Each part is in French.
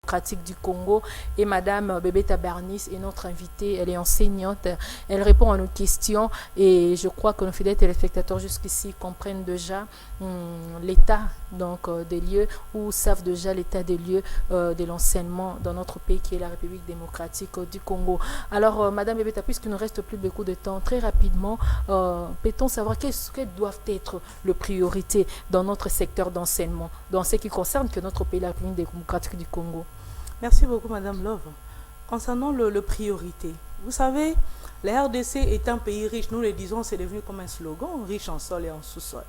démocratique du Congo. Et Madame Bébéta Bernis est notre invitée, elle est enseignante, elle répond à nos questions et je crois que nos fidèles téléspectateurs jusqu'ici comprennent déjà l'état des lieux ou savent déjà l'état des lieux de l'enseignement dans notre pays qui est la République démocratique du Congo. Alors Madame Bébéta, puisqu'il ne reste plus beaucoup de temps, très rapidement, peut-on savoir quelles doivent être les priorités dans notre secteur d'enseignement, dans ce qui concerne que notre pays, la République démocratique du Congo? Merci beaucoup, Madame Love. Concernant le priorité, vous savez, la RDC est un pays riche. Nous le disons, c'est devenu comme un slogan, riche en sol et en sous-sol.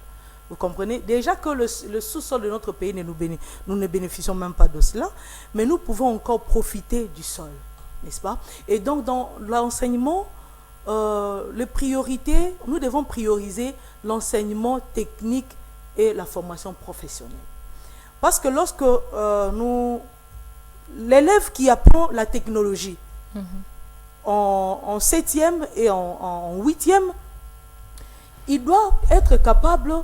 Vous comprenez? Déjà que le sous-sol de notre pays, nous ne bénéficions même pas de cela, mais nous pouvons encore profiter du sol, n'est-ce pas? Et donc, dans l'enseignement, les priorités, nous devons prioriser l'enseignement technique et la formation professionnelle. Parce que lorsque l'élève qui apprend la technologie en 7e et en 8e, il doit être capable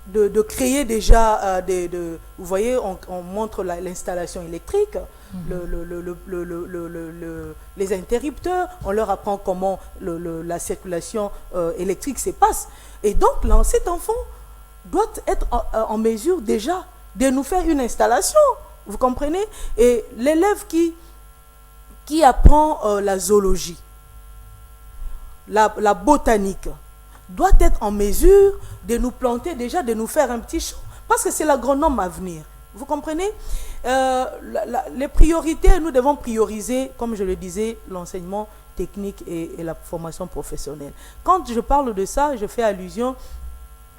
de créer déjà vous voyez, on montre l'installation électrique, les interrupteurs, on leur apprend comment la circulation électrique se passe. Et donc, là, cet enfant doit être en mesure déjà de nous faire une installation. Vous comprenez? Et l'élève qui apprend la zoologie, la botanique, doit être en mesure de nous planter déjà, de nous faire un petit champ. Parce que c'est l'agronome à venir. Vous comprenez? Les priorités, nous devons prioriser, comme je le disais, l'enseignement technique et la formation professionnelle. Quand je parle de ça, je fais allusion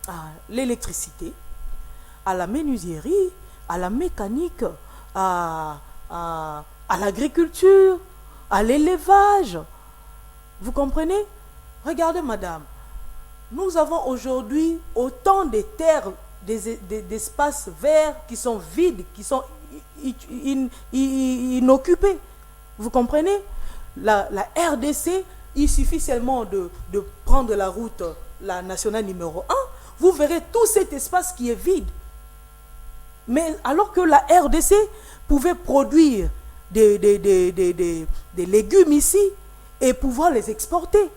à l'électricité, à la menuiserie, à la mécanique, à l'agriculture, à l'élevage. Vous comprenez? Regardez, madame, nous avons aujourd'hui autant de terres, d'espaces verts qui sont vides, qui sont inoccupés. Vous comprenez? La RDC, il suffit seulement de prendre la route, la nationale numéro 1, vous verrez tout cet espace qui est vide. Mais alors que la RDC pouvait produire des légumes ici et pouvoir les exporter.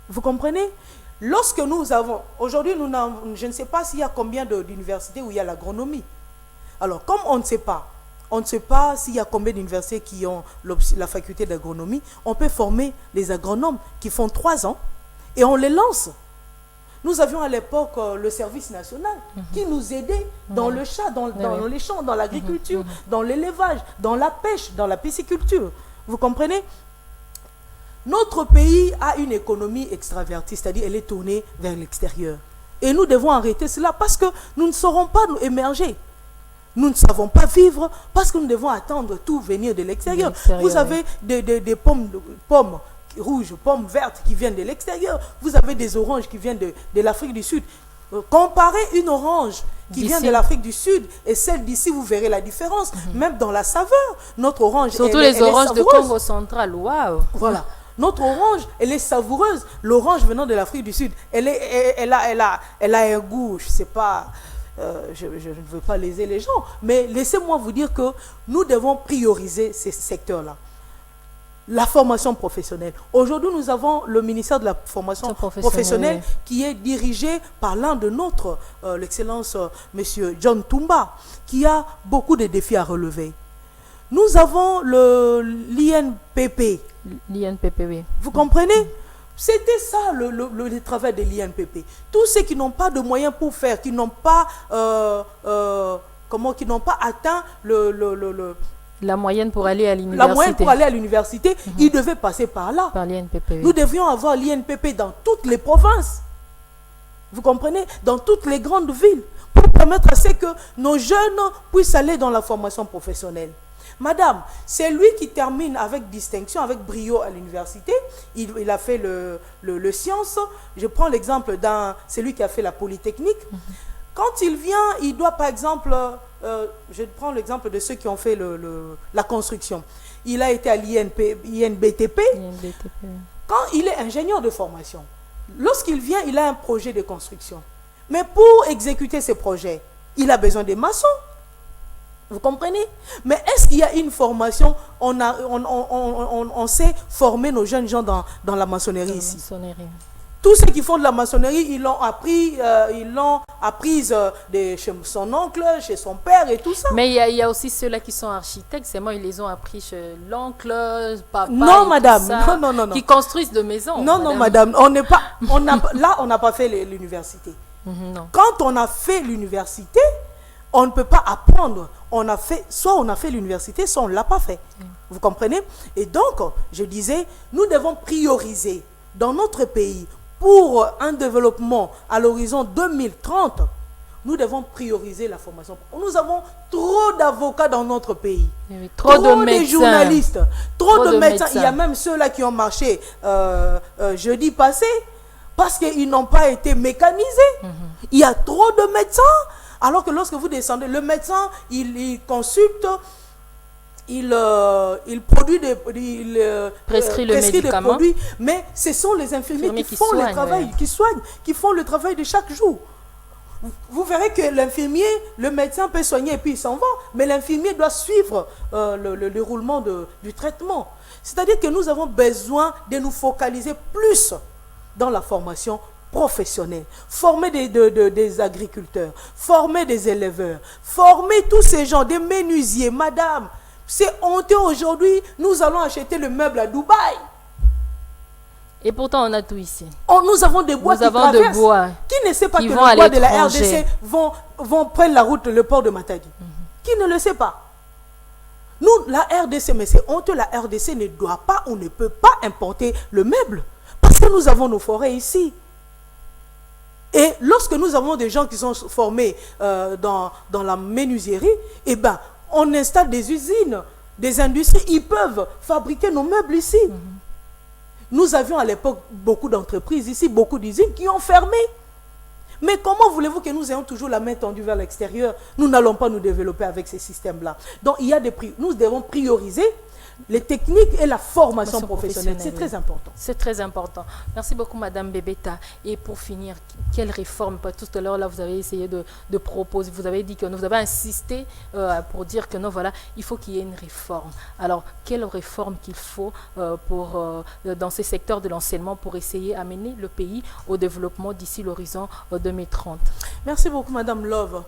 Vous comprenez? Lorsque nous avons, aujourd'hui, je ne sais pas s'il y a combien d'universités où il y a l'agronomie. Alors, comme on ne sait pas s'il y a combien d'universités qui ont la faculté d'agronomie, on peut former les agronomes qui font 3 ans et on les lance. Nous avions à l'époque le service national qui nous aidait dans le champ, dans les champs, dans l'agriculture, dans l'élevage, dans la pêche, dans la pisciculture. Vous comprenez? Notre pays a une économie extravertie, c'est-à-dire elle est tournée vers l'extérieur. Et nous devons arrêter cela parce que nous ne saurons pas nous émerger. Nous ne savons pas vivre parce que nous devons attendre tout venir de l'extérieur. Vous avez des pommes rouges, pommes vertes qui viennent de l'extérieur. Vous avez des oranges qui viennent de l'Afrique du Sud. Comparez une orange qui vient de l'Afrique du Sud et celle d'ici, vous verrez la différence. Même dans la saveur, notre orange, surtout les oranges de Congo central, waouh. Voilà. Notre orange, elle est savoureuse. L'orange venant de l'Afrique du Sud, elle a un goût, je ne sais pas, je ne veux pas léser les gens, mais laissez-moi vous dire que nous devons prioriser ces secteurs-là. La formation professionnelle. Aujourd'hui, nous avons le ministère de la formation professionnelle qui est dirigé par l'un de notre, l'excellence, M. John Toumba, qui a beaucoup de défis à relever. Nous avons l'INPP. L'INPP, oui. Vous comprenez? C'était ça le travail de l'INPP. Tous ceux qui n'ont pas de moyens pour faire, qui n'ont pas, qui n'ont pas atteint la moyenne pour aller à l'université. La moyenne pour aller à l'université, ils devaient passer par là. Par l'INPP, oui. Nous devions avoir l'INPP dans toutes les provinces. Vous comprenez? Dans toutes les grandes villes. Pour permettre à ce que nos jeunes puissent aller dans la formation professionnelle. Madame, c'est lui qui termine avec distinction, avec brio à l'université. Il a fait le science. Je prends l'exemple c'est lui qui a fait la polytechnique. Quand il vient, il doit par exemple, je prends l'exemple de ceux qui ont fait la construction. Il a été à l'INBTP. Quand il est ingénieur de formation, lorsqu'il vient, il a un projet de construction. Mais pour exécuter ce projet, il a besoin des maçons. Vous comprenez? Mais est-ce qu'il y a une formation? On sait former nos jeunes gens dans la maçonnerie ici. Tous ceux qui font de la maçonnerie, ils l'ont apprise chez son oncle, chez son père et tout ça. Mais il y a aussi ceux-là qui sont architectes, c'est moi, ils les ont appris chez l'oncle, papa, non, madame, ça, non. qui construisent de maisons. Non, madame, là, on n'a pas fait l'université. Non. Quand on a fait l'université, on ne peut pas apprendre. Soit on a fait l'université, soit on ne l'a pas fait. Vous comprenez? Et donc, je disais, nous devons prioriser dans notre pays pour un développement à l'horizon 2030. Nous devons prioriser la formation. Nous avons trop d'avocats dans notre pays. Oui, trop de journalistes, trop de médecins. Il y a même ceux-là qui ont marché jeudi passé parce qu'ils n'ont pas été mécanisés. Il y a trop de médecins. Alors que lorsque vous descendez, le médecin, il consulte, il prescrit le médicament. Des produits, mais ce sont les infirmiers qui font le travail, qui font le travail de chaque jour. Vous verrez que l'infirmier, le médecin peut soigner et puis il s'en va, mais l'infirmier doit suivre le déroulement du traitement. C'est-à-dire que nous avons besoin de nous focaliser plus dans la formation professionnelle, former des agriculteurs, former des éleveurs, former tous ces gens, des menuisiers, madame. C'est honteux aujourd'hui, nous allons acheter le meuble à Dubaï. Et pourtant, on a tout ici. Nous avons des bois qui traversent. Qui ne sait pas que les bois de la RDC vont prendre la route, le port de Matadi? Qui ne le sait pas? Nous, la RDC, mais c'est honteux, la RDC ne doit pas ou ne peut pas importer le meuble. Parce que nous avons nos forêts ici. Et lorsque nous avons des gens qui sont formés dans la menuiserie, eh ben, on installe des usines, des industries, ils peuvent fabriquer nos meubles ici. Nous avions à l'époque beaucoup d'entreprises ici, beaucoup d'usines qui ont fermé. Mais comment voulez-vous que nous ayons toujours la main tendue vers l'extérieur? Nous n'allons pas nous développer avec ces systèmes-là. Donc, nous devons prioriser les techniques et la formation professionnelle. C'est très important. C'est très important. Merci beaucoup, Madame Bébéta. Et pour finir, quelle réforme? Tout à l'heure, là, vous avez essayé de proposer, vous avez dit que vous avez insisté pour dire que non, voilà, il faut qu'il y ait une réforme. Alors, quelle réforme qu'il faut dans ces secteurs de l'enseignement pour essayer d'amener le pays au développement d'ici l'horizon 2030? Merci beaucoup, Madame Love.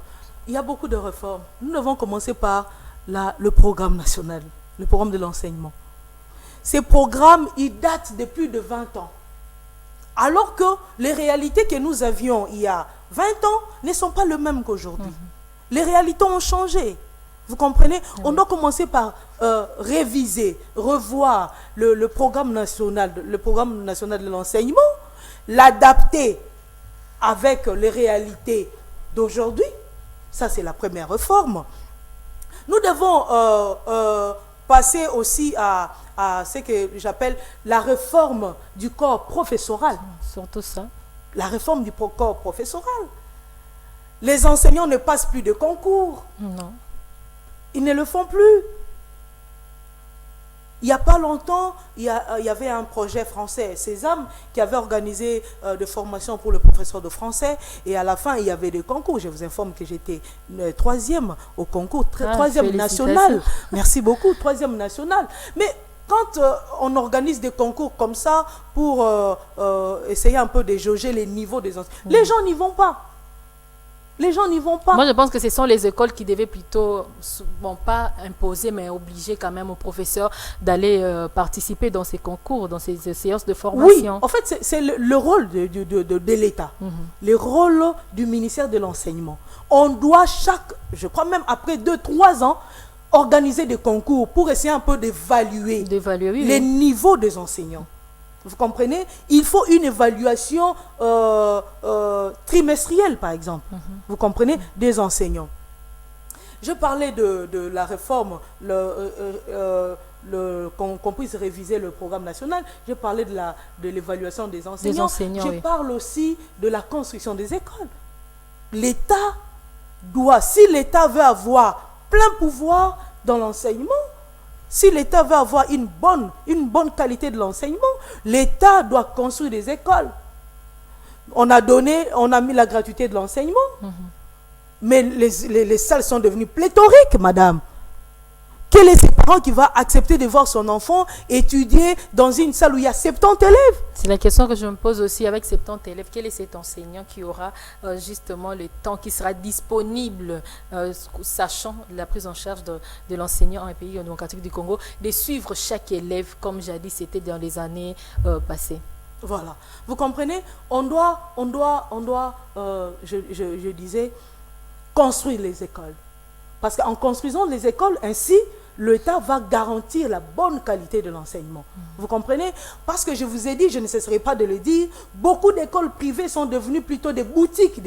Il y a beaucoup de réformes. Nous devons commencer par le programme national. Le programme de l'enseignement. Ces programmes, ils datent de plus de 20 ans. Alors que les réalités que nous avions il y a 20 ans ne sont pas les mêmes qu'aujourd'hui. Les réalités ont changé. Vous comprenez? On doit commencer par réviser, revoir le programme national de l'enseignement, l'adapter avec les réalités d'aujourd'hui. Ça, c'est la première réforme. Nous devons passer aussi à ce que j'appelle la réforme du corps professoral. Surtout ça. La réforme du corps professoral. Les enseignants ne passent plus de concours. Non. Ils ne le font plus. Il n'y a pas longtemps, il y avait un projet français, Sésame, qui avait organisé des formations pour le professeur de français. Et à la fin, il y avait des concours. Je vous informe que j'étais 3e au concours, 3e national. Merci beaucoup, 3e national. Mais quand on organise des concours comme ça pour essayer un peu de jauger les niveaux des enseignants, les gens n'y vont pas. Les gens n'y vont pas. Moi, je pense que ce sont les écoles qui devaient plutôt, bon, pas imposer, mais obliger quand même aux professeurs d'aller participer dans ces concours, dans ces séances de formation. Oui, en fait, c'est le rôle de l'État, le rôle du ministère de l'Enseignement. On doit je crois même après 2-3 ans, organiser des concours pour essayer un peu d'évaluer les niveaux des enseignants. Vous comprenez? Il faut une évaluation trimestrielle, par exemple. Vous comprenez? Des enseignants. Je parlais de la réforme, qu'on puisse réviser le programme national. Je parlais de l'évaluation des enseignants. Je parle aussi de la construction des écoles. L'État si l'État veut avoir plein pouvoir dans l'enseignement, si l'État veut avoir une bonne qualité de l'enseignement, l'État doit construire des écoles. On a mis la gratuité de l'enseignement. Mais les salles sont devenues pléthoriques, madame. Quel est ce parent qui va accepter de voir son enfant étudier dans une salle où il y a 70 élèves? C'est la question que je me pose aussi avec 70 élèves. Quel est cet enseignant qui aura justement le temps, qui sera disponible, sachant la prise en charge de l'enseignant en un pays démocratique du Congo, de suivre chaque élève comme jadis c'était dans les années passées? Voilà. Vous comprenez? On doit je disais, construire les écoles. Parce qu'en construisant les écoles, ainsi, l'État va garantir la bonne qualité de l'enseignement. Vous comprenez? Parce que je vous ai dit, je ne cesserai pas de le dire, beaucoup d'écoles privées sont devenues plutôt des boutiques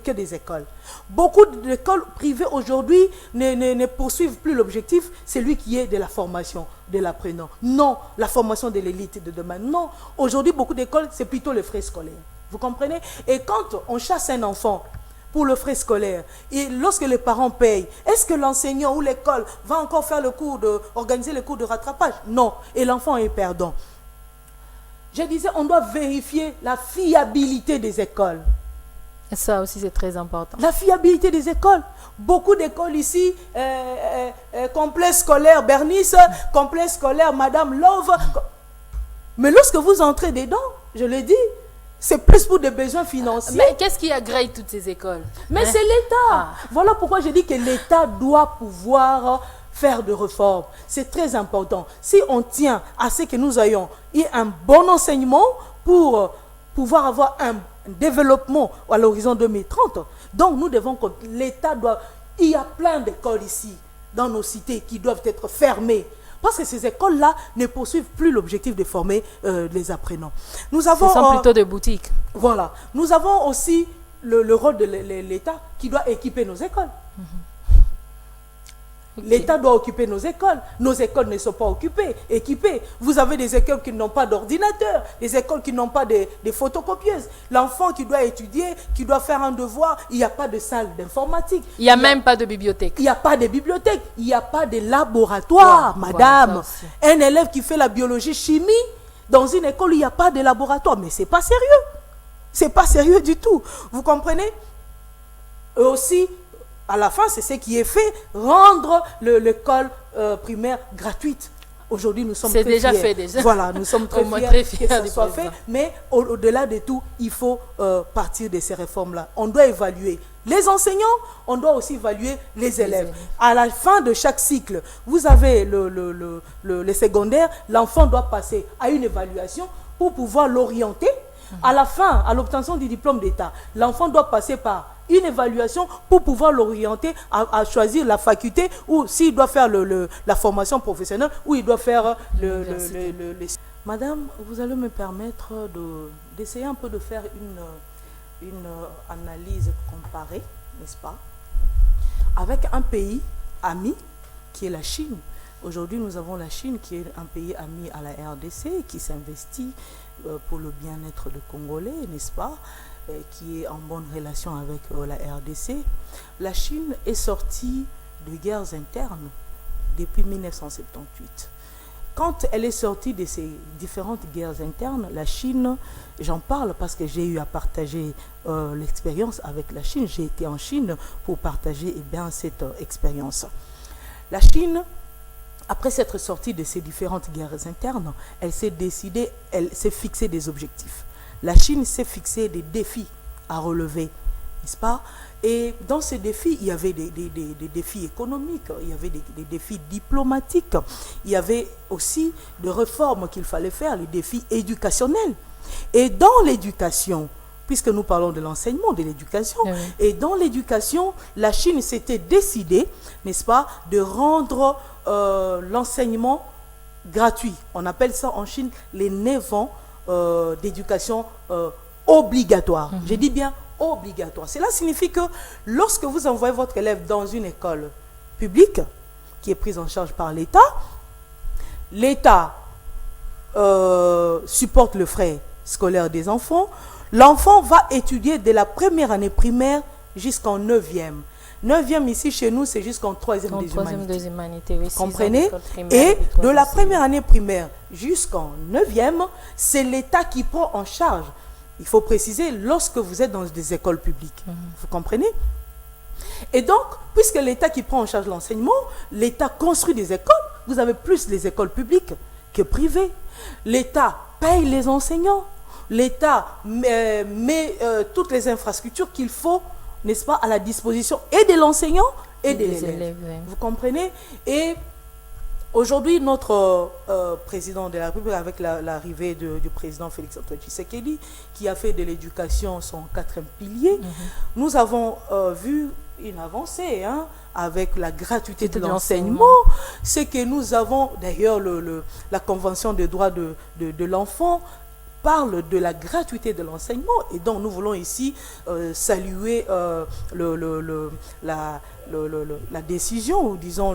que des écoles. Beaucoup d'écoles privées aujourd'hui ne poursuivent plus l'objectif, celui qui est de la formation de l'apprenant. Non, la formation de l'élite de demain. Non, aujourd'hui, beaucoup d'écoles, c'est plutôt les frais scolaires. Vous comprenez? Et quand on chasse un enfant pour le frais scolaire, et lorsque les parents payent, est-ce que l'enseignant ou l'école va encore faire organiser le cours de rattrapage? Non, et l'enfant est perdant. Je disais, on doit vérifier la fiabilité des écoles. Et ça aussi, c'est très important. La fiabilité des écoles. Beaucoup d'écoles ici, complexe scolaire Bernice, complexe scolaire Madame Love. Mais lorsque vous entrez dedans, je le dis, c'est plus pour des besoins financiers. Mais qu'est-ce qui agrée toutes ces écoles? Mais c'est l'État. Voilà pourquoi je dis que l'État doit pouvoir faire de réformes. C'est très important. Si on tient à ce que nous ayons un bon enseignement pour pouvoir avoir un développement à l'horizon 2030, donc nous devons, l'État doit, il y a plein d'écoles ici, dans nos cités, qui doivent être fermées. Parce que ces écoles-là ne poursuivent plus l'objectif de former les apprenants. Ce sont plutôt des boutiques. Voilà. Nous avons aussi le rôle de l'État qui doit équiper nos écoles. Okay. L'État doit occuper nos écoles. Nos écoles ne sont pas équipées. Vous avez des écoles qui n'ont pas d'ordinateur, des écoles qui n'ont pas de photocopieuses. L'enfant qui doit étudier, qui doit faire un devoir, il n'y a pas de salle d'informatique. Il n'y a même pas de bibliothèque. Il n'y a pas de bibliothèque. Il n'y a pas de laboratoire, madame. Un élève qui fait la biologie chimie, dans une école, il n'y a pas de laboratoire. Mais ce n'est pas sérieux. Ce n'est pas sérieux du tout. Vous comprenez? Eux aussi, à la fin, c'est ce qui est fait, rendre l'école primaire gratuite. Aujourd'hui, nous sommes très fiers. C'est déjà fait, déjà. Voilà, nous sommes très fiers que ça soit fait. Mais au-delà de tout, il faut partir de ces réformes-là. On doit évaluer les enseignants, on doit aussi évaluer les élèves. À la fin de chaque cycle, vous avez le secondaire, l'enfant doit passer à une évaluation pour pouvoir l'orienter. À la fin, à l'obtention du diplôme d'État, l'enfant doit passer par une évaluation pour pouvoir l'orienter à choisir la faculté ou s'il doit faire la formation professionnelle ou il doit faire Madame, vous allez me permettre d'essayer un peu de faire une analyse comparée, n'est-ce pas, avec un pays ami qui est la Chine. Aujourd'hui, nous avons la Chine qui est un pays ami à la RDC, qui s'investit pour le bien-être des Congolais, n'est-ce pas, qui est en bonne relation avec la RDC. La Chine est sortie de guerres internes depuis 1978. Quand elle est sortie de ces différentes guerres internes, la Chine, j'en parle parce que j'ai eu à partager l'expérience avec la Chine. J'ai été en Chine pour partager cette expérience. La Chine, après s'être sortie de ces différentes guerres internes, elle s'est décidée, elle s'est fixé des objectifs. La Chine s'est fixé des défis à relever, n'est-ce pas? Et dans ces défis, il y avait des défis économiques, il y avait des défis diplomatiques, il y avait aussi des réformes qu'il fallait faire, les défis éducationnels. Et dans l'éducation, puisque nous parlons de l'enseignement, de l'éducation, et dans l'éducation, la Chine s'était décidée, n'est-ce pas, de rendre l'enseignement gratuit. On appelle ça en Chine les 9 ans d'éducation obligatoire. Je dis bien obligatoire. Cela signifie que lorsque vous envoyez votre élève dans une école publique qui est prise en charge par l'État, l'État supporte le frais scolaire des enfants. L'enfant va étudier de la première année primaire jusqu'en 9e. 9e ici chez nous, c'est jusqu'en 3e des humanités. Oui, comprenez? Et de la première année primaire jusqu'en 9e, c'est l'État qui prend en charge. Il faut préciser, lorsque vous êtes dans des écoles publiques. Vous comprenez? Et donc, puisque l'État qui prend en charge l'enseignement, l'État construit des écoles. Vous avez plus les écoles publiques que privées. L'État paye les enseignants. L'État met toutes les infrastructures qu'il faut, n'est-ce pas, à la disposition et de l'enseignant et des élèves. Vous comprenez? Et aujourd'hui, notre président de la République, avec l'arrivée du président Félix-Antoine Tshisekedi, qui a fait de l'éducation son 4e pilier, nous avons vu une avancée avec la gratuité de l'enseignement. C'est que nous avons, d'ailleurs, la Convention des droits de l'enfant parle de la gratuité de l'enseignement, et donc nous voulons ici saluer la décision, ou disons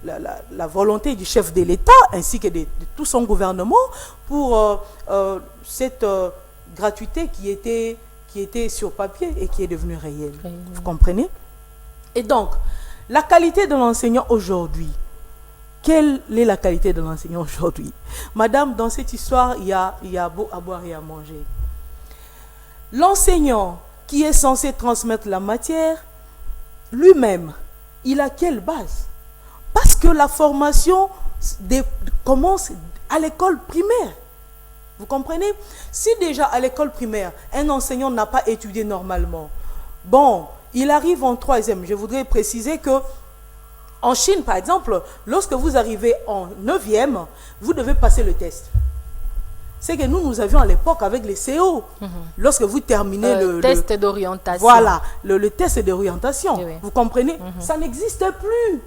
la volonté du chef de l'État ainsi que de tout son gouvernement pour cette gratuité qui était sur papier et qui est devenue réelle. Vous comprenez? Et donc, la qualité de l'enseignant aujourd'hui, quelle est la qualité de l'enseignant aujourd'hui? Madame, dans cette histoire, il y a à boire et à manger. L'enseignant qui est censé transmettre la matière, lui-même, il a quelle base? Parce que la formation commence à l'école primaire. Vous comprenez? Si déjà à l'école primaire, un enseignant n'a pas étudié normalement, bon, il arrive en 3e. Je voudrais préciser que en Chine, par exemple, lorsque vous arrivez en 9e, vous devez passer le test. C'est que nous avions à l'époque avec les CO. Lorsque vous terminez le test d'orientation. Voilà, le test d'orientation. Oui. Vous comprenez? Ça n'existe plus.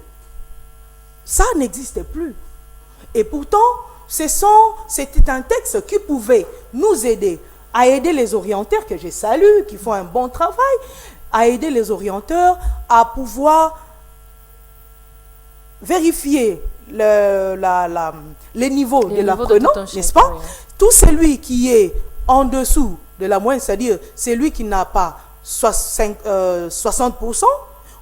Ça n'existe plus. Et pourtant, c'était un texte qui pouvait nous aider à aider les orienteurs, que je salue, qui font un bon travail, à aider les orienteurs à pouvoir vérifier les niveaux de l'apprenant, n'est-ce pas? Oui. Tout celui qui est en dessous de la moyenne, c'est-à-dire celui qui n'a pas 60%,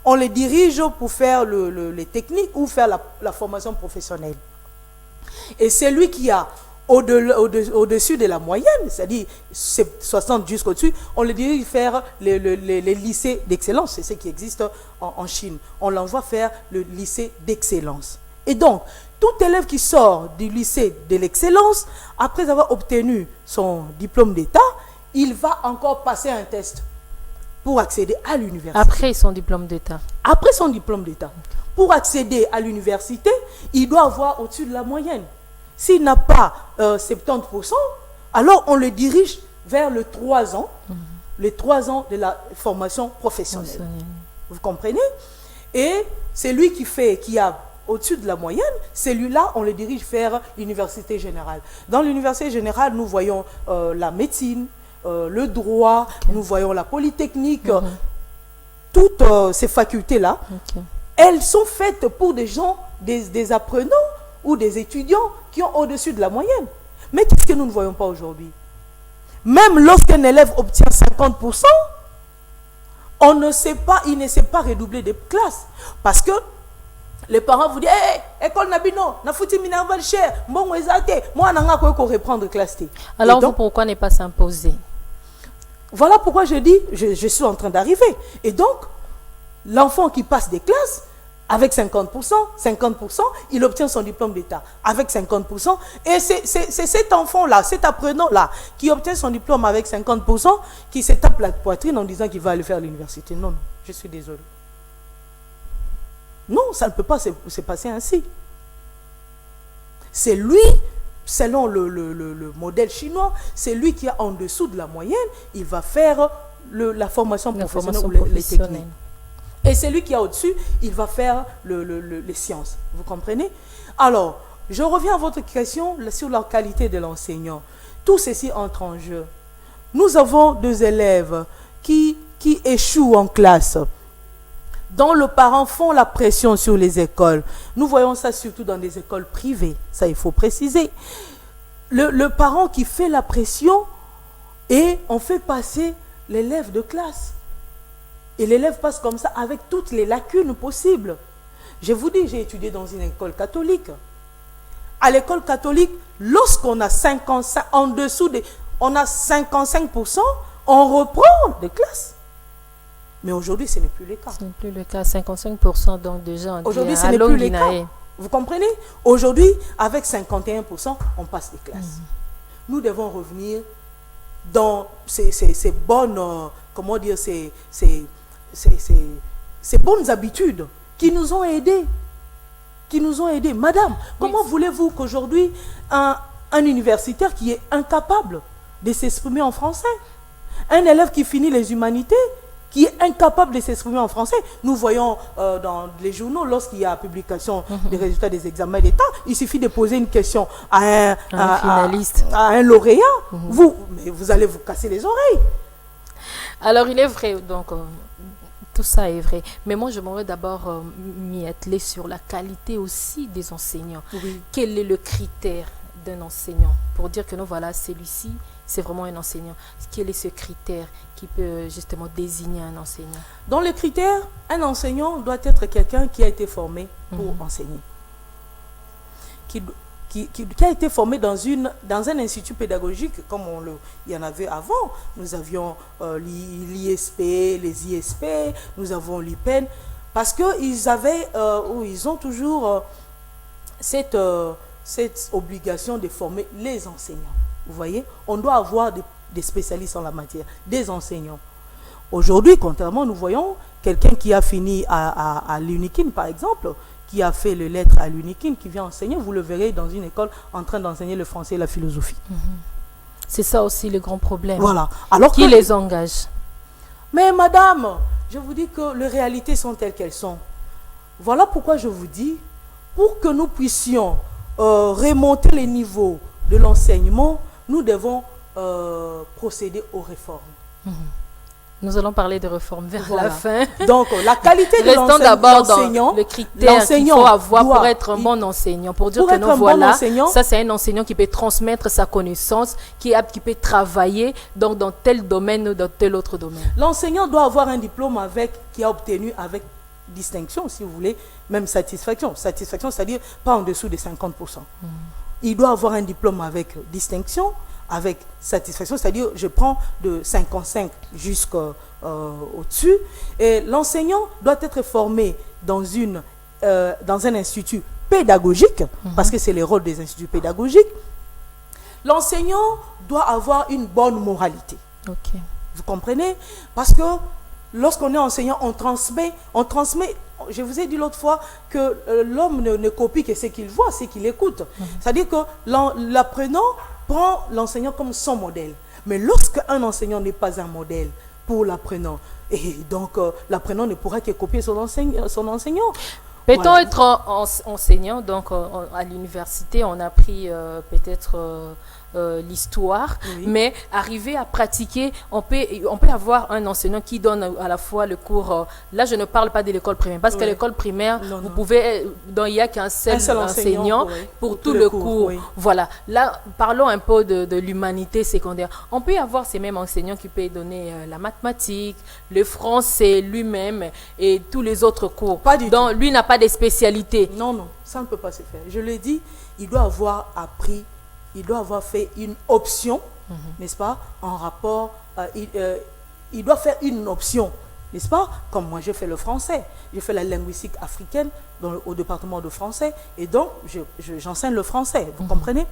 on le dirige pour faire les techniques ou faire la formation professionnelle. Et celui qui a au-dessus de la moyenne, c'est-à-dire 60 jusqu'au-dessus, on le dirige faire les lycées d'excellence. C'est ce qui existe en Chine. On l'envoie faire le lycée d'excellence. Et donc, tout élève qui sort du lycée de l'excellence, après avoir obtenu son diplôme d'État, il va encore passer un test pour accéder à l'université. Après son diplôme d'État. Après son diplôme d'État. Pour accéder à l'université, il doit avoir au-dessus de la moyenne. S'il n'a pas 70%, alors on le dirige vers les 3 ans, les 3 ans de la formation professionnelle. Vous comprenez? Et c'est lui qui a au-dessus de la moyenne, celui-là, on le dirige vers l'université générale. Dans l'université générale, nous voyons la médecine, le droit, nous voyons la polytechnique, toutes ces facultés-là, elles sont faites pour des gens, des apprenants ou des étudiants qui ont au-dessus de la moyenne. Mais qu'est-ce que nous ne voyons pas aujourd'hui? Même lorsqu'un élève obtient 50%, il ne sait pas redoubler des classes. Parce que les parents vous disent, école Nabino, na fouti minerval cher, bon ezate, moi nanga ko reprendre classe T. Alors donc, pourquoi ne pas s'imposer? Voilà pourquoi je dis, je suis en train d'arriver. Et donc, l'enfant qui passe des classes, avec 50%, il obtient son diplôme d'État. Avec 50%, et c'est cet enfant-là, cet apprenant-là, qui obtient son diplôme avec 50%, qui se tape la poitrine en disant qu'il va aller faire l'université. Non, je suis désolé. Non, ça ne peut pas se passer ainsi. C'est lui, selon le modèle chinois, c'est lui qui est en dessous de la moyenne, il va faire la formation professionnelle ou les techniques. Et celui qui est au-dessus, il va faire les sciences. Vous comprenez? Alors, je reviens à votre question sur la qualité de l'enseignant. Tout ceci entre en jeu. Nous avons 2 élèves qui échouent en classe, dont les parents font la pression sur les écoles. Nous voyons ça surtout dans des écoles privées. Ça, il faut préciser. Le parent qui fait la pression et on fait passer l'élève de classe. Et l'élève passe comme ça avec toutes les lacunes possibles. Je vous dis, j'ai étudié dans une école catholique. À l'école catholique, lorsqu'on a 55, en dessous on a 55%, on reprend des classes. Mais aujourd'hui, ce n'est plus le cas. Ce n'est plus le cas. 55% donc déjà on dit Aujourd'hui, ce n'est plus le cas. Vous comprenez? Aujourd'hui, avec 51%, on passe les classes. Nous devons revenir dans ces bonnes, comment dire, ces bonnes habitudes qui nous ont aidés. Madame, comment voulez-vous qu'aujourd'hui, un universitaire qui est incapable de s'exprimer en français, un élève qui finit les humanités, qui est incapable de s'exprimer en français. Nous voyons dans les journaux, lorsqu'il y a publication des résultats des examens d'État, il suffit de poser une question à un finaliste, à un lauréat. Vous allez vous casser les oreilles. Alors, il est vrai, donc, tout ça est vrai. Mais moi, je m'aimerais d'abord m'y atteler sur la qualité aussi des enseignants. Oui. Quel est le critère d'un enseignant pour dire que non, voilà, celui-ci, c'est vraiment un enseignant. Quel est ce critère qui peut justement désigner un enseignant? Dans les critères, un enseignant doit être quelqu'un qui a été formé pour enseigner. Qui a été formé dans un institut pédagogique, comme il y en avait avant. Nous avions l'ISP, les ISP, nous avons l'IPEN, parce qu'ils ont toujours cette obligation de former les enseignants. Vous voyez, on doit avoir des spécialistes en la matière, des enseignants. Aujourd'hui, contrairement, nous voyons quelqu'un qui a fini à l'UNIKIN, par exemple, qui a fait les lettres à l'UNIKIN, qui vient enseigner, vous le verrez dans une école en train d'enseigner le français et la philosophie. C'est ça aussi le grand problème. Voilà. Alors qui les engage? Mais madame, je vous dis que les réalités sont telles qu'elles sont. Voilà pourquoi je vous dis, pour que nous puissions remonter les niveaux de l'enseignement, nous devons procéder aux réformes. Nous allons parler de réformes vers la fin. Donc, la qualité de l'enseignant. Restons d'abord dans le critère qu'il faut avoir pour être un bon enseignant. Pour dire que non, voilà, ça c'est un enseignant qui peut transmettre sa connaissance, qui peut travailler dans tel domaine ou dans tel autre domaine. L'enseignant doit avoir un diplôme qui a obtenu avec distinction, si vous voulez, même satisfaction. Satisfaction, c'est-à-dire pas en dessous de 50%. Il doit avoir un diplôme avec distinction, avec satisfaction, c'est-à-dire je prends de 55 jusqu'au-dessus. Et l'enseignant doit être formé dans un institut pédagogique, parce que c'est le rôle des instituts pédagogiques. L'enseignant doit avoir une bonne moralité. Okay. Vous comprenez? Parce que lorsqu'on est enseignant, on transmet. Je vous ai dit l'autre fois que l'homme ne copie que ce qu'il voit, ce qu'il écoute. C'est-à-dire que l'apprenant prend l'enseignant comme son modèle. Mais lorsqu'un enseignant n'est pas un modèle pour l'apprenant, et donc l'apprenant ne pourra que copier son enseignant. Peut-on être enseignant? Donc à l'université, on a pris peut-être l'histoire, mais arriver à pratiquer, on peut avoir un enseignant qui donne à la fois le cours. Là, je ne parle pas de l'école primaire, parce que l'école primaire, vous pouvez, il n'y a qu'un seul enseignant pour tout le cours. Voilà. Là, parlons un peu de l'humanité secondaire. On peut avoir ces mêmes enseignants qui peuvent donner la mathématique, le français lui-même et tous les autres cours. Pas du tout. Lui n'a pas de spécialité. Non, ça ne peut pas se faire. Je l'ai dit, il doit avoir appris. Il doit avoir fait une option, n'est-ce pas, en rapport, il doit faire une option, n'est-ce pas, comme moi j'ai fait le français, j'ai fait la linguistique africaine au département de français, et donc j'enseigne le français, vous comprenez?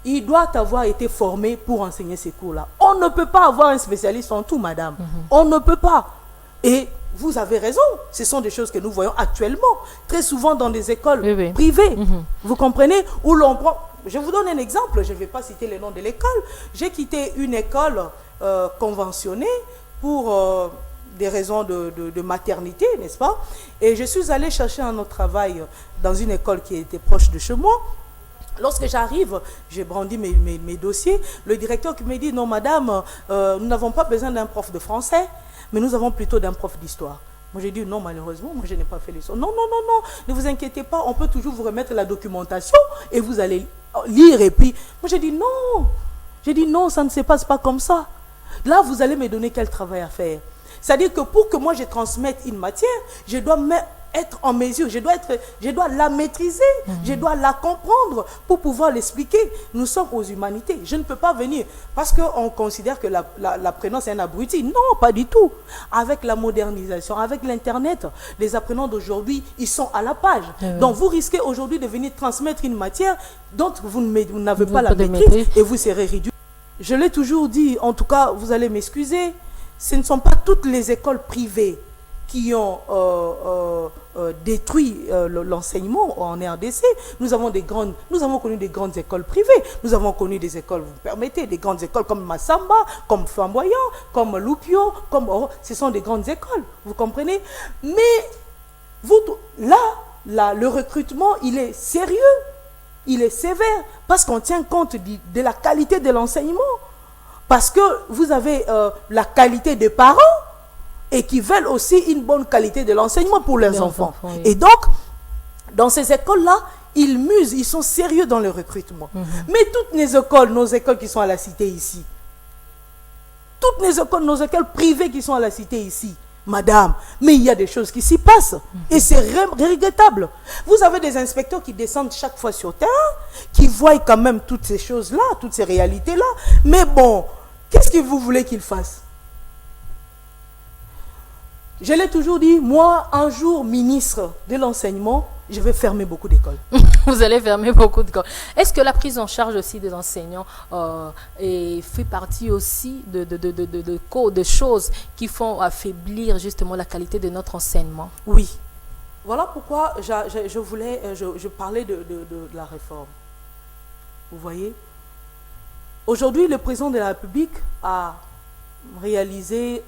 Il doit avoir été formé pour enseigner ces cours-là. On ne peut pas avoir un spécialiste en tout, madame, on ne peut pas. Et vous avez raison, ce sont des choses que nous voyons actuellement, très souvent dans des écoles privées, vous comprenez, où l'on prend... Je vous donne un exemple, je ne vais pas citer le nom de l'école. J'ai quitté une école conventionnée pour des raisons de maternité, n'est-ce pas? Et je suis allée chercher un autre travail dans une école qui était proche de chez moi. Lorsque j'arrive, j'ai brandi mes dossiers. Le directeur qui me dit, non madame, nous n'avons pas besoin d'un prof de français, mais nous avons plutôt d'un prof d'histoire. Moi, j'ai dit non, malheureusement, moi, je n'ai pas fait l'histoire. Non, ne vous inquiétez pas, on peut toujours vous remettre la documentation et vous allez lire. Et puis, moi, j'ai dit non, ça ne se passe pas comme ça. Là, vous allez me donner quel travail à faire? C'est-à-dire que pour que moi, je transmette une matière, je dois être en mesure, je dois la maîtriser, je dois la comprendre pour pouvoir l'expliquer. Nous sommes aux humanités. Je ne peux pas venir parce qu'on considère que l'apprenant c'est un abruti. Non, pas du tout. Avec la modernisation, avec l'Internet, les apprenants d'aujourd'hui, ils sont à la page. Donc vous risquez aujourd'hui de venir transmettre une matière dont vous n'avez pas la maîtrise et vous serez réduit. Je l'ai toujours dit, en tout cas, vous allez m'excuser, ce ne sont pas toutes les écoles privées qui ont détruit l'enseignement en RDC. Nous avons connu des grandes écoles privées. Nous avons connu des écoles, vous me permettez, des grandes écoles comme Massamba, comme Flamboyant, comme Loupio, ce sont des grandes écoles, vous comprenez? Mais là, le recrutement, il est sérieux, il est sévère, parce qu'on tient compte de la qualité de l'enseignement. Parce que vous avez la qualité des parents, et qui veulent aussi une bonne qualité de l'enseignement pour leurs enfants. Oui. Et donc, dans ces écoles-là, ils musent, ils sont sérieux dans le recrutement. Mais toutes nos écoles qui sont à la cité ici, toutes nos écoles privées qui sont à la cité ici, madame, mais il y a des choses qui s'y passent. Et c'est regrettable. Vous avez des inspecteurs qui descendent chaque fois sur terrain, qui voient quand même toutes ces choses-là, toutes ces réalités-là. Mais bon, qu'est-ce que vous voulez qu'ils fassent? Je l'ai toujours dit, moi, un jour, ministre de l'enseignement, je vais fermer beaucoup d'écoles. Vous allez fermer beaucoup d'écoles. Est-ce que la prise en charge aussi des enseignants fait partie aussi de choses qui font affaiblir justement la qualité de notre enseignement? Oui. Voilà pourquoi je parlais de la réforme. Vous voyez? Aujourd'hui, le président de la République a réalisé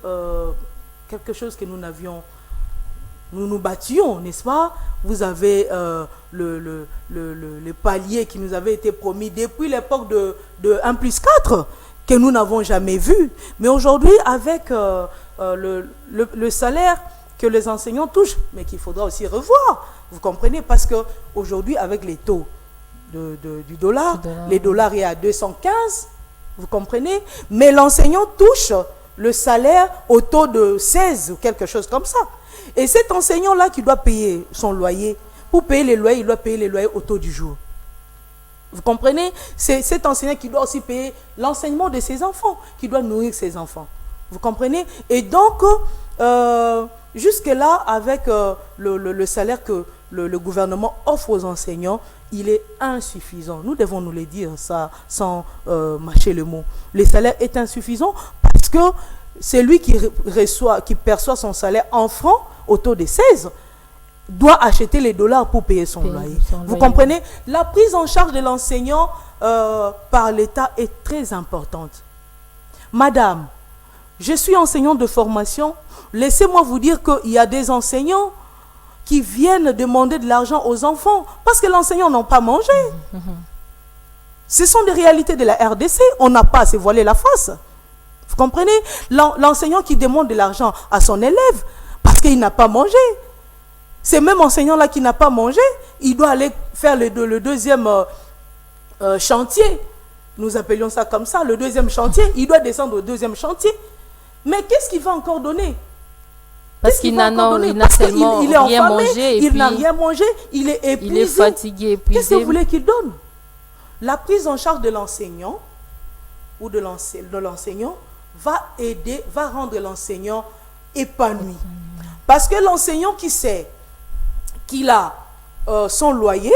quelque chose que nous battions, n'est-ce pas? Vous avez le palier qui nous avait été promis depuis l'époque de 1+4, que nous n'avons jamais vu. Mais aujourd'hui, avec le salaire que les enseignants touchent, mais qu'il faudra aussi revoir, vous comprenez? Parce qu'aujourd'hui, avec les taux du dollar, les dollars est à 215, vous comprenez? Mais l'enseignant touche le salaire au taux de 16 ou quelque chose comme ça. Et cet enseignant-là qui doit payer son loyer, pour payer les loyers, il doit payer les loyers au taux du jour. Vous comprenez? C'est cet enseignant qui doit aussi payer l'enseignement de ses enfants, qui doit nourrir ses enfants. Vous comprenez? Et donc, jusque-là, avec le salaire que le gouvernement offre aux enseignants, il est insuffisant. Nous devons nous le dire, ça, sans mâcher le mot. Le salaire est insuffisant parce que c'est lui qui perçoit son salaire en francs au taux de 16, doit acheter les dollars pour payer son loyer. Vous comprenez? La prise en charge de l'enseignant par l'État est très importante. Madame, je suis enseignante de formation. Laissez-moi vous dire qu'il y a des enseignants qui viennent demander de l'argent aux enfants parce que l'enseignant n'a pas mangé. Ce sont des réalités de la RDC. On n'a pas à se voiler la face. Vous comprenez? L'enseignant qui demande de l'argent à son élève parce qu'il n'a pas mangé. Ce même enseignant-là qui n'a pas mangé, il doit aller faire le deuxième chantier. Nous appelions ça comme ça, le deuxième chantier. Il doit descendre au deuxième chantier. Mais qu'est-ce qu'il va encore donner? Parce qu'il n'a seulement rien mangé. Il n'a rien mangé, il est épuisé. Il est fatigué, épuisé. Qu'est-ce que vous voulez qu'il donne? La prise en charge de l'enseignant ou de l'enseignant va rendre l'enseignant épanoui. Parce que l'enseignant qui sait qu'il a son loyer,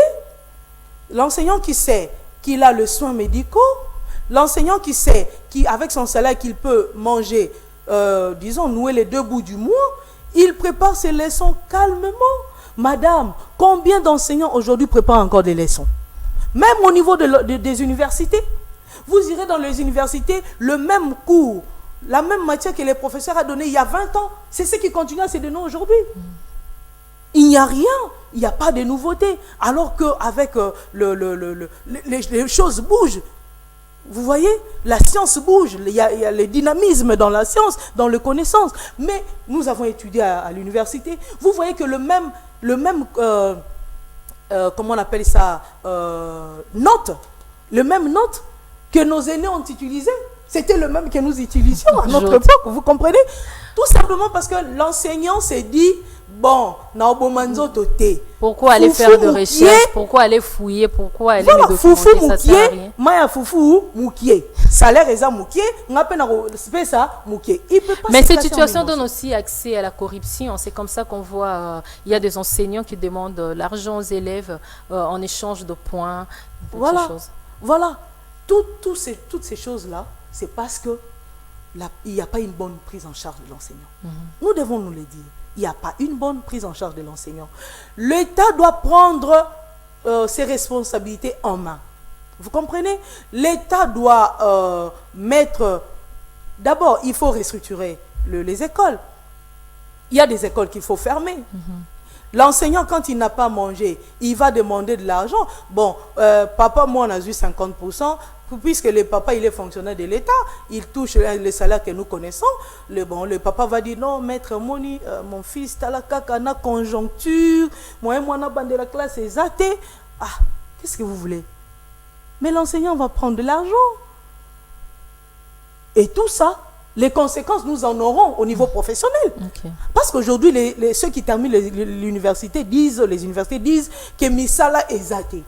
l'enseignant qui sait qu'il a le soin médicaux, l'enseignant qui sait qu'avec son salaire qu'il peut manger, disons, nouer les 2 bouts du mois, il prépare ses leçons calmement. Madame, combien d'enseignants aujourd'hui préparent encore des leçons? Même au niveau des universités. Vous irez dans les universités, le même cours, la même matière que les professeurs a donné il y a 20 ans, c'est ce qui continue à se donner aujourd'hui. Il n'y a rien, il n'y a pas de nouveautés. Alors qu'avec les choses bougent. Vous voyez, la science bouge, il y a le dynamisme dans la science, dans les connaissances. Mais nous avons étudié à l'université. Vous voyez que le même comment on appelle ça, le même note que nos aînés ont utilisé, c'était le même que nous utilisions à notre époque, vous comprenez? Tout simplement parce que l'enseignant s'est dit, bon, na obomanzo toté. Pourquoi aller faire de recherche? Pourquoi aller fouiller? Pourquoi aller voilà, me documenter? foufou Ça sert à rien. moukié, maya foufou moukié. Salaire eza moukié, ngape na ça moukié. Il peut pas. Mais se cette cacher en situation émotion. donne aussi accès à la corruption. C'est comme ça qu'on voit, il y a des enseignants qui demandent l'argent aux élèves en échange de points, toutes Voilà, ces choses. voilà. Toutes ces choses-là, c'est parce que il n'y a pas une bonne prise en charge de l'enseignant. Nous devons nous le dire. Il n'y a pas une bonne prise en charge de l'enseignant. L'État doit prendre ses responsabilités en main. Vous comprenez? L'État doit mettre... D'abord, il faut restructurer les écoles. Il y a des écoles qu'il faut fermer. L'enseignant, quand il n'a pas mangé, il va demander de l'argent. Bon, papa, moi, on a eu 50%. Puisque le papa, il est fonctionnaire de l'État, il touche le salaire que nous connaissons. Le papa va dire, non, maître Moni, mon fils, t'as la kakana conjoncture, moi, na bande de la classe est athée. Ah, qu'est-ce que vous voulez? Mais l'enseignant va prendre de l'argent. Et tout ça, les conséquences, nous en aurons au niveau professionnel. Okay. Parce qu'aujourd'hui, ceux qui terminent l'université disent que Misala est athée.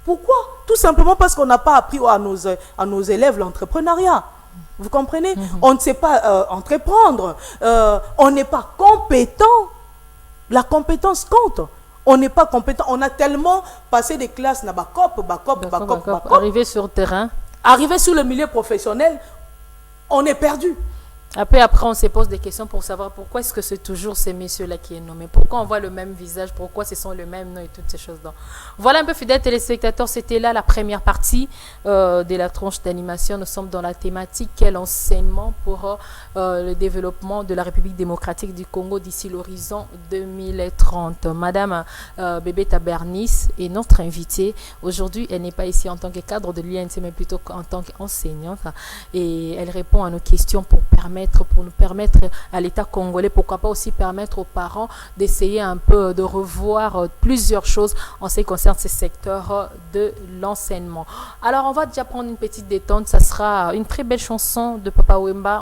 Pourquoi? Tout simplement parce qu'on n'a pas appris à nos élèves l'entrepreneuriat. Vous comprenez? On ne sait pas entreprendre. On n'est pas compétent. La compétence compte. On n'est pas compétent. On a tellement passé des classes, bakop. Arrivé sur le terrain. Arrivé sur le milieu professionnel, on est perdu. Après, on se pose des questions pour savoir pourquoi est-ce que c'est toujours ces messieurs-là qui est nommé. Pourquoi on voit le même visage, pourquoi ce sont le même nom et toutes ces choses-là. Voilà un peu, fidèles téléspectateurs, c'était là la première partie de la tranche d'animation. Nous sommes dans la thématique quel enseignement pour le développement de la République démocratique du Congo d'ici l'horizon 2030. Madame Bébéta Bernice est notre invitée. Aujourd'hui, elle n'est pas ici en tant que cadre de l'INC, mais plutôt en tant qu'enseignante. Et elle répond à nos questions pour nous permettre à l'État congolais, pourquoi pas aussi permettre aux parents d'essayer un peu de revoir plusieurs choses en ce qui concerne ces secteurs de l'enseignement. Alors, on va déjà prendre une petite détente. Ça sera une très belle chanson de Papa Wemba.